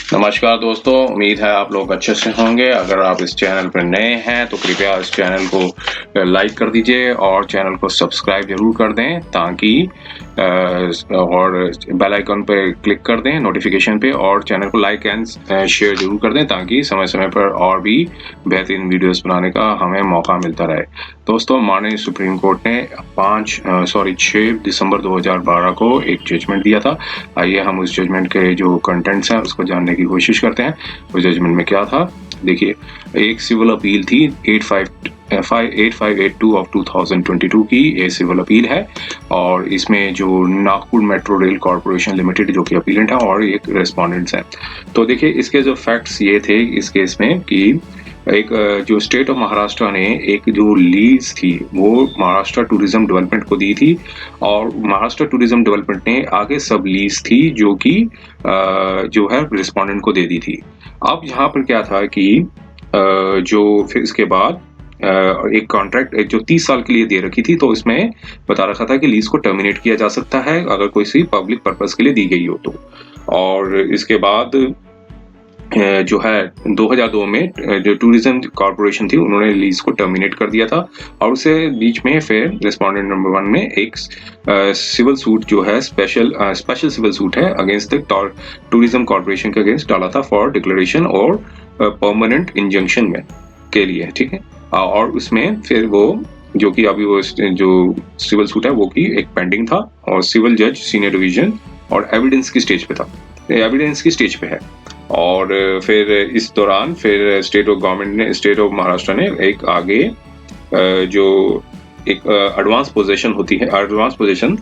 नमस्कार दोस्तों, उम्मीद है आप लोग अच्छे से होंगे। अगर आप इस चैनल पर नए हैं तो कृपया इस चैनल को लाइक कर दीजिए और चैनल को सब्सक्राइब जरूर कर दें ताकि और बेल आइकन पर क्लिक कर दें नोटिफिकेशन पे और चैनल को लाइक एंड शेयर जरूर कर दें ताकि समय समय पर और भी बेहतरीन वीडियोस बनाने का हमें मौका मिलता रहे। दोस्तों, माननीय सुप्रीम कोर्ट ने 6 दिसंबर 2012 को एक जजमेंट दिया था। आइए हम उस जजमेंट के जो कंटेंट्स हैं उसको जानने की कोशिश करते हैं। उस जजमेंट में क्या था, देखिए, एक सिविल अपील थी 8582 ऑफ 2022 की ये सिविल अपील है और इसमें जो Nagpur metro rail corporation limited जो कि अपीलेंट है और एक रेस्पोंडेंट्स हैं। तो देखिए, इसके जो फैक्ट्स ये थे इस केस में कि एक जो स्टेट ऑफ महाराष्ट्र ने एक जो लीज थी वो महाराष्ट्र टूरिज्म डेवलपमेंट को दी थी और महाराष्ट्र टूरिज्म डेवलपमेंट ने आगे सब लीज थी जो कि जो है रिस्पोंडेंट को दे दी थी। अब यहाँ पर क्या था कि जो फिर इसके बाद एक कॉन्ट्रैक्ट जो 30 साल के लिए दे रखी थी, तो इसमें बता रखा था कि लीज को टर्मिनेट किया जा सकता है अगर कोई सी पब्लिक पर्पस के लिए दी गई हो तो। और इसके बाद जो है 2002 में जो टूरिज्म कॉर्पोरेशन थी उन्होंने लीज को टर्मिनेट कर दिया था और उसे बीच में फिर रिस्पोंडेंट नंबर 1 ने एक सिविल सूट जो है स्पेशल सिविल सूट है अगेंस्ट द टूरिज्म कॉर्पोरेशन के अगेंस्ट डाला था फॉर डिक्लेरेशन और परमानेंट इंजंक्शन में के लिए, ठीक है। और उसमें फिर वो जो कि अभी वो जो सिविल सूट है वो की एक पेंडिंग था और सिविल जज सीनियर डिवीजन और एविडेंस की स्टेज पे था, एविडेंस की स्टेज पे है। और फिर इस दौरान फिर स्टेट ऑफ महाराष्ट्र ने एक आगे जो एक एडवांस पोजीशन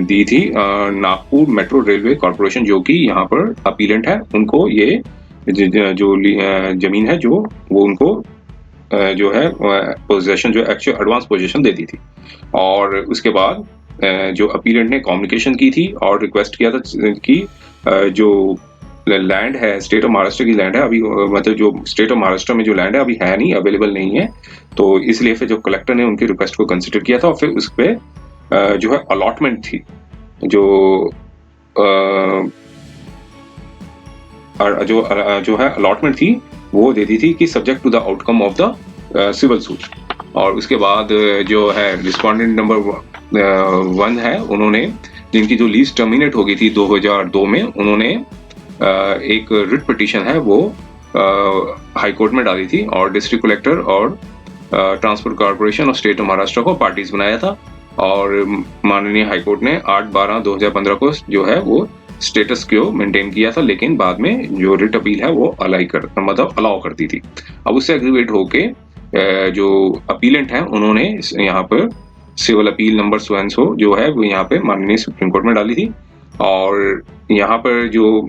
दी थी नागपुर मेट्रो रेलवे कॉर्पोरेशन जो कि यहाँ पर अपीलेंट है, उनको ये जो जमीन है जो वो उनको जो है पोजीशन जो एक्चुअल एडवांस पोजीशन दे दी थी। और उसके बाद जो अपीलेंट ने कम्युनिकेशन की थी और रिक्वेस्ट किया था कि जो लैंड है स्टेट ऑफ महाराष्ट्र की लैंड है अभी, मतलब जो स्टेट ऑफ महाराष्ट्र में जो लैंड है अभी है नहीं, अवेलेबल नहीं है, तो इसलिए फिर जो कलेक्टर ने उनकी रिक्वेस्ट को कंसिडर किया था और फिर उस पर जो है अलॉटमेंट थी जो है अलॉटमेंट थी वो दे दी थी कि subject to the outcome of the civil suit. और उसके बाद जो है रिस्पोंडेंट नंबर 1 है, उन्होंने जिनकी जो लीज टर्मिनेट हो गई थी 2002 में, उन्होंने एक रिट पिटीशन है वो हाई कोर्ट में डाली थी और डिस्ट्रिक्ट कलेक्टर और ट्रांसपोर्ट कॉर्पोरेशन और स्टेट ऑफ महाराष्ट्र को पार्टीज बनाया था। और माननीय हाई कोर्ट ने 8/12/2015 को जो है वो स्टेटस को मेंटेन किया था, लेकिन बाद में जो रिट अपील है वो अलाउ कर दी थी। अब उससे एग्रीवेट होके जो अपीलेंट है उन्होंने यहाँ पर सिविल अपील नंबर सो जो है वो यहाँ पे माननीय सुप्रीम कोर्ट में डाली थी। और यहाँ पर जो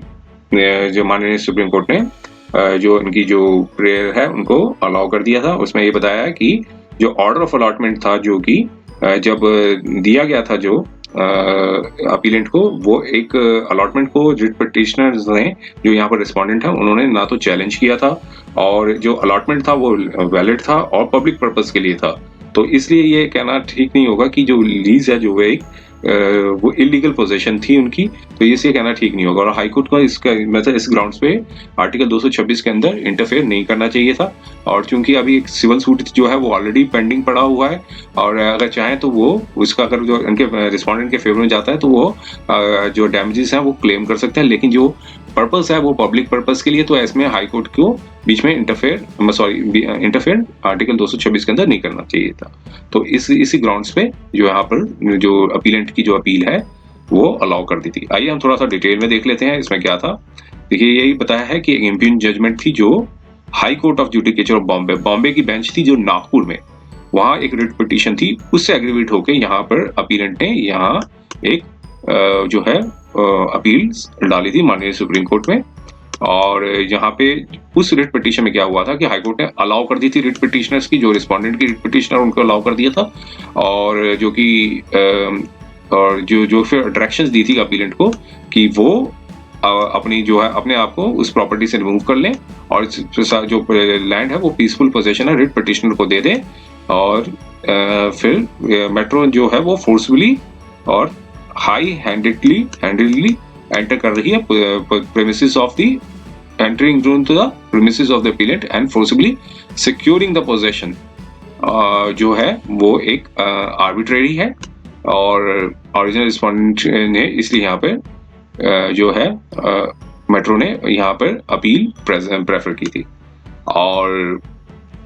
माननीय सुप्रीम कोर्ट ने जो उनकी जो प्रेयर है उनको अलाउ कर दिया था। उसमें ये बताया है कि जो ऑर्डर ऑफ अलॉटमेंट था जो कि जब दिया गया था जो अपीलेंट को, वो एक अलॉटमेंट को रिट पिटिशनर्स ने जो यहाँ पर रिस्पोंडेंट है उन्होंने ना तो चैलेंज किया था और जो अलॉटमेंट था वो वैलिड था और पब्लिक पर्पस के लिए था। तो इसलिए ये कहना ठीक नहीं होगा कि जो लीज है जो वो इलीगल पोजीशन थी उनकी, तो ये कहना ठीक नहीं होगा। और हाई कोर्ट को इसका मतलब इस ग्राउंड्स पे आर्टिकल 226 के अंदर इंटरफेयर नहीं करना चाहिए था। और चूंकि अभी एक सिविल सूट जो है वो ऑलरेडी पेंडिंग पड़ा हुआ है और अगर चाहें तो वो उसका अगर जो उनके रिस्पोंडेंट के फेवर में जाता है तो वो जो डैमेजेस हैं वो क्लेम कर सकते हैं, लेकिन जो पर्पस है वो पब्लिक पर्पस के लिए, तो इसमें हाई कोर्ट को बीच में इंटरफेयर आर्टिकल 226 के अंदर नहीं करना चाहिए था। तो इसी ग्राउंड्स पे जो यहाँ पर जो अपीलेंट की जो अपील है वो अलाउ कर दी थी। आइए हम थोड़ा सा डिटेल में देख लेते हैं इसमें क्या था। देखिए, यही बताया है कि एक इम्प्यून जजमेंट थी जो high court of judicature of Bombay की बेंच थी जो नागपुर में, वहां एक रिट पिटीशन थी, उससे एग्रीवेट होकर यहाँ पर अपीलेंट ने यहाँ एक जो है अपील डाली थी माननीय सुप्रीम कोर्ट में। और यहाँ पे उस रिट पिटीशन में क्या हुआ था कि हाईकोर्ट ने अलाउ कर दी थी रिट पिटीशनर्स की, जो रिस्पोंडेंट की रिट पिटीशनर उनको अलाउ कर दिया था और जो कि और जो फिर डायरेक्शंस दी थी अपीलेंट को कि वो अपनी जो है अपने आप को उस प्रॉपर्टी से रिमूव कर लें और जो लैंड है वो पीसफुल पोजेशन है रिट पिटीशनर को दे दें और फिर मेट्रो जो है वो फोर्सफुली और हाई हैंडेडली एंटर कर रही है premises of the entering into the premises of the appellant and forcibly securing the possession जो है वो एक आर्बिट्रेरी है और ओरिजिनल रिस्पोंडेंट ने इसलिए यहाँ पे जो है मेट्रो ने यहाँ पर अपील प्रेफर की थी। और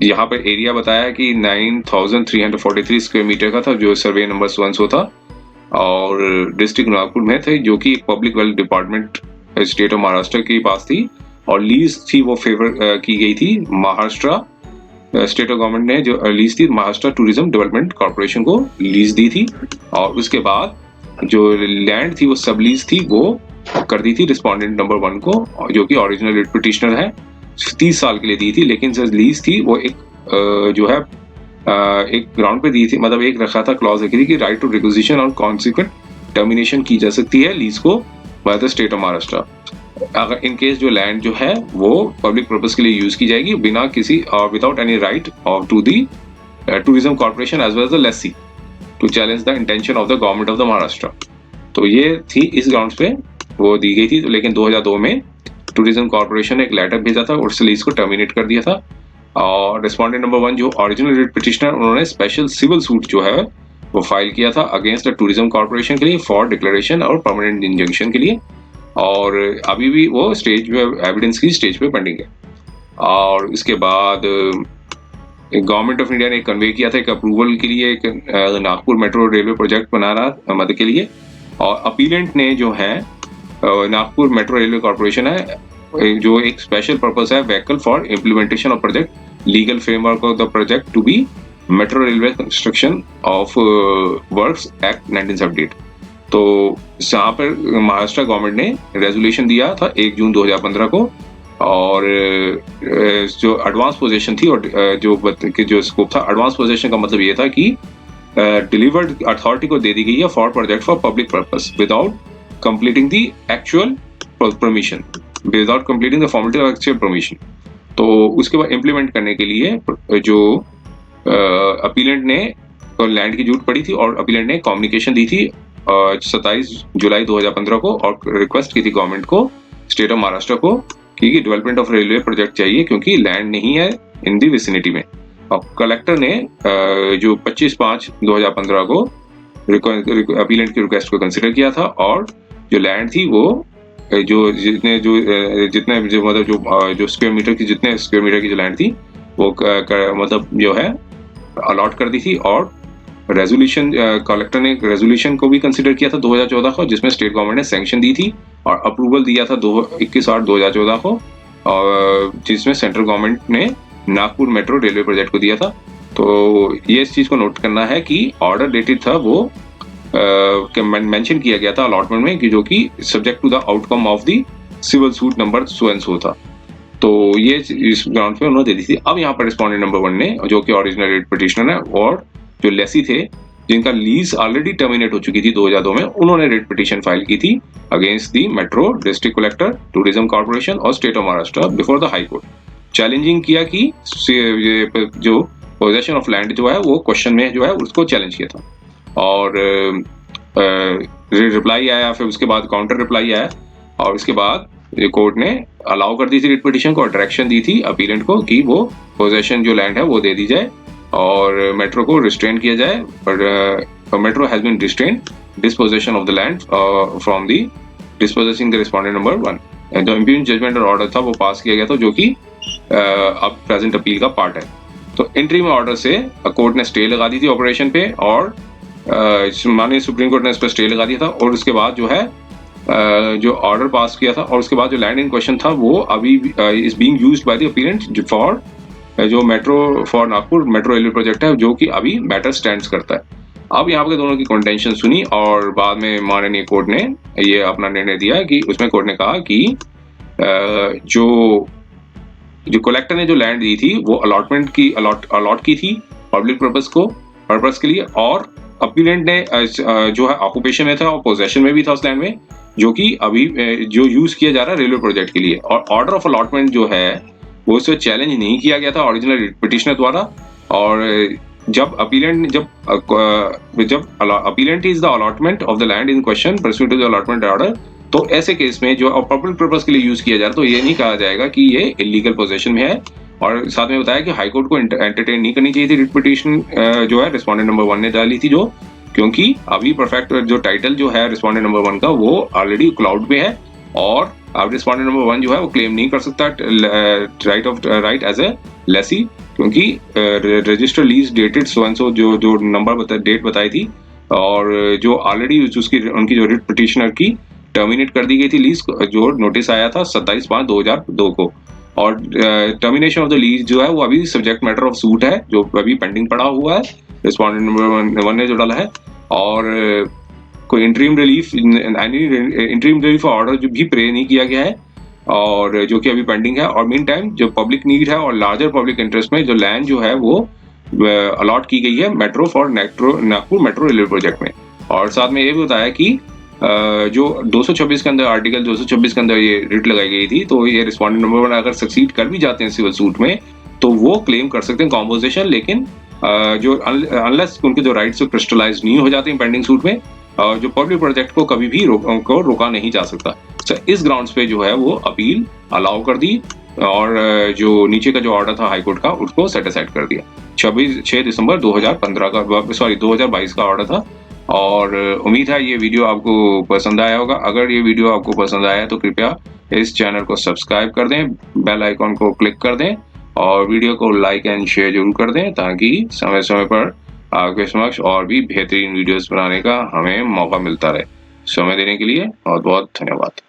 यहाँ पर एरिया बताया कि 9343 स्क्वायर मीटर का था जो सर्वे नंबर 100 था और डिस्ट्रिक्ट नागपुर में थे, जो कि एक public wealth department state of Maharashtra के पास थी और लीज थी वो फेवर की गई थी महाराष्ट्र स्टेट ऑफ गवर्नमेंट ने जो लीज थी महाराष्ट्र टूरिज्म डेवलपमेंट कॉर्पोरेशन को लीज दी थी और उसके बाद जो लैंड थी वो सब लीज थी वो कर दी थी रिस्पोंडेंट नंबर 1 को, जो कि ओरिजिनल रिट पिटिशनर है, 30 साल के लिए दी थी। लेकिन जो लीज थी वो एक जो है एक ग्राउंड पे दी थी, मतलब एक रखा था क्लॉज रखी थी कि राइट टू रिक्विजिशन और कॉन्सिक्वेंट टर्मिनेशन की जा सकती है लीज को by the state of Maharashtra अगर इन केस जो लैंड जो है वो पब्लिक पर्पस के लिए यूज की जाएगी बिना किसी without any right of to the tourism corporation as well as the lessee to challenge the intention of the government of the Maharashtra. तो ये थी इस ग्राउंड्स पे वो दी गई थी। तो लेकिन 2002 में टूरिज्म कॉर्पोरेशन ने एक लेटर भेजा था और उस लीज को टर्मिनेट कर दिया था और रिस्पोंडेंट नंबर 1 जो ओरिजिनल रिट पिटिशनर उन्होंने स्पेशल सिविल सूट जो है वो फाइल किया था अगेंस्ट द टूरिज्म कॉर्पोरेशन के लिए फॉर डिक्लेरेशन और परमानेंट इंजंक्शन के लिए और अभी भी वो स्टेज पे एविडेंस की स्टेज पे पेंडिंग है। और इसके बाद गवर्नमेंट ऑफ इंडिया ने कन्वे किया था एक अप्रूवल के लिए एक नागपुर मेट्रो रेलवे प्रोजेक्ट बना रहा मध्य के लिए और अपीलेंट ने जो है नागपुर मेट्रो रेलवे कॉर्पोरेशन है जो एक स्पेशल पर्पस है vehicle for implementation of project legal framework of the project to be metro railway construction of works act 1978। तो जहाँ पर महाराष्ट्र गवर्नमेंट ने रेजोल्यूशन दिया था 1 जून 2015 को और जो एडवांस पोजीशन थी और जो स्कोप था एडवांस पोजीशन का मतलब ये था कि डिलीवर्ड अथॉरिटी को दे दी गई है for project for public purpose without completing the actual permission without completing the formality of actual permission. तो उसके बाद इम्प्लीमेंट करने के लिए जो अपीलेंट ने लैंड की जरूरत पड़ी थी और अपीलेंट ने कम्युनिकेशन दी थी 27 जुलाई 2015 को और रिक्वेस्ट की थी गवर्नमेंट को स्टेट ऑफ महाराष्ट्र को कि डेवलपमेंट ऑफ रेलवे प्रोजेक्ट चाहिए क्योंकि लैंड नहीं है इन दी विसिनिटी में। और कलेक्टर ने जो 25/5/2015 को अपीलेंट की रिक्वेस्ट को कंसिडर किया था और जो लैंड थी वो जितने मतलब जो स्क्वायर मीटर की जो लैंड थी वो मतलब जो है अलॉट कर दी थी और रेजोल्यूशन कलेक्टर ने रेजोल्यूशन को भी कंसिडर किया था 2014 को जिसमें स्टेट गवर्नमेंट ने सैंक्शन दी थी और अप्रूवल दिया था 21/8/2014 को और जिसमें सेंट्रल गवर्नमेंट ने नागपुर मेट्रो रेलवे प्रोजेक्ट को दिया था। तो ये इस चीज को नोट करना है कि ऑर्डर डेटेड था वो मेंशन किया गया था अलॉटमेंट में कि जो कि subject to the outcome of the civil suit number so and so था। तो ये इस ग्राउंड पे उन्होंने दे दी थी। अब यहाँ पर रिस्पोंडेंट नंबर 1 ने जो कि ओरिजिनल रिट पिटिशनर है और जो लेसी थे जिनका लीज ऑलरेडी टर्मिनेट हो चुकी थी 2002 में उन्होंने रिट पिटिशन फाइल की थी against the metro district collector tourism corporation और state of Maharashtra before the high court challenging किया कि जो पोजेशन ऑफ लैंड जो है वो क्वेश्चन में जो है उसको चैलेंज किया था और रिप्लाई आया फिर उसके बाद काउंटर रिप्लाई आया और उसके बाद कोर्ट ने अलाउ कर दी थी रिट पिटिशन को डायरेक्शन दी थी अपीलेंट को कि वो पोजेशन जो लैंड है वो दे दी जाए और मेट्रो को रिस्ट्रेन किया जाए। पर metro has been restrain disposition of the land from the dispossessing the respondent number 1। जो इम्प्यून जजमेंट और ऑर्डर था वो पास किया गया था जो कि अब प्रेजेंट अपील का पार्ट है। तो इंटरिम ऑर्डर से कोर्ट ने स्टे लगा दी थी ऑपरेशन पे और माननीय सुप्रीम कोर्ट ने इस पर स्टे लगा दिया था और उसके बाद जो है जो ऑर्डर पास किया था और उसके बाद जो लैंड इन क्वेश्चन था वो अभी is being used by the appellant for जो metro for Nagpur metro railway project है जो कि अभी मैटर स्टैंड्स करता है। अब यहाँ पे दोनों की कंटेंशन सुनी और बाद में माननीय कोर्ट ने ये अपना निर्णय दिया कि उसमें कोर्ट ने कहा कि जो कलेक्टर ने जो लैंड दी थी वो अलॉटमेंट की अलॉट की थी पब्लिक पर्पस के लिए और अपीलेंट ने जो है ऑक्यूपेशन में था और पोजेशन में भी था उस लैंड में जो कि अभी जो यूज किया जा रहा है रेलवे प्रोजेक्ट के लिए और ऑर्डर ऑफ अलॉटमेंट जो है वो उससे चैलेंज नहीं किया गया था ओरिजिनल पिटिशनर द्वारा। और जब appellant is the allotment of the land in question pursuit to the allotment order तो ऐसे केस में जो पब्लिक पर्पस के लिए यूज किया जा रहा है तो ये नहीं कहा जाएगा कि ये इलीगल पोजेशन में है। और साथ में बताया कि हाई कोर्ट को एंटरटेन नहीं करनी चाहिए थी रिट पिटीशन जो है रिस्पोंडेंट नंबर 1 ने डाली थी, जो क्योंकि अभी परफेक्ट जो टाइटल जो है रिस्पोंडेंट नंबर 1 का वो ऑलरेडी क्लाउड पे है और अब रिस्पोंडेंट नंबर 1 जो है वो क्लेम नहीं कर सकता राइट एज ए लेसी, क्योंकि register lease dated so and सो जो नंबर डेट बताई थी और जो ऑलरेडी उसकी उनकी जो रिट पिटिशनर की टर्मिनेट कर दी गई थी लीज, जो नोटिस आया था 27/5/2002 को। और टर्मिनेशन ऑफ द लीज जो है वो अभी सब्जेक्ट मैटर ऑफ सूट है, जो अभी पेंडिंग पड़ा हुआ है रिस्पोंडेंट नंबर 1 ने जो डाला है। और कोई इंटरिम रिलीफ ऑर्डर जो भी प्रे नहीं किया गया है और जो कि अभी पेंडिंग है। और मीन टाइम जो पब्लिक नीड है और लार्जर पब्लिक इंटरेस्ट में जो लैंड जो है वो अलॉट की गई है metro for Nagpur metro railway project में। और साथ में ये भी बताया कि जो 226 के अंदर आर्टिकल 226 के अंदर ये रिट लगाई गई थी, तो ये रिस्पोंडेंट नंबर 1 अगर सक्सीड कर भी जाते हैं सिविल सूट में तो वो क्लेम कर सकते हैं कॉम्पोजिशन, लेकिन जो अनलेस उनके जो राइट्स क्रिस्टलाइज नहीं हो जाते हैं पेंडिंग सूट में, जो पब्लिक प्रोजेक्ट को कभी भी रोका नहीं जा सकता। तो इस ग्राउंड्स पे जो है वो अपील अलाउ कर दी और जो नीचे का जो ऑर्डर था हाईकोर्ट का उसको सेट असाइड कर दिया। 6 दिसंबर 2015 का 2022 का ऑर्डर था। और उम्मीद है ये वीडियो आपको पसंद आया होगा। अगर ये वीडियो आपको पसंद आया तो कृपया इस चैनल को सब्सक्राइब कर दें, बेल आइकॉन को क्लिक कर दें और वीडियो को लाइक एंड शेयर जरूर कर दें, ताकि समय समय पर आपके समक्ष और भी बेहतरीन वीडियोस बनाने का हमें मौका मिलता रहे। समय देने के लिए बहुत बहुत धन्यवाद।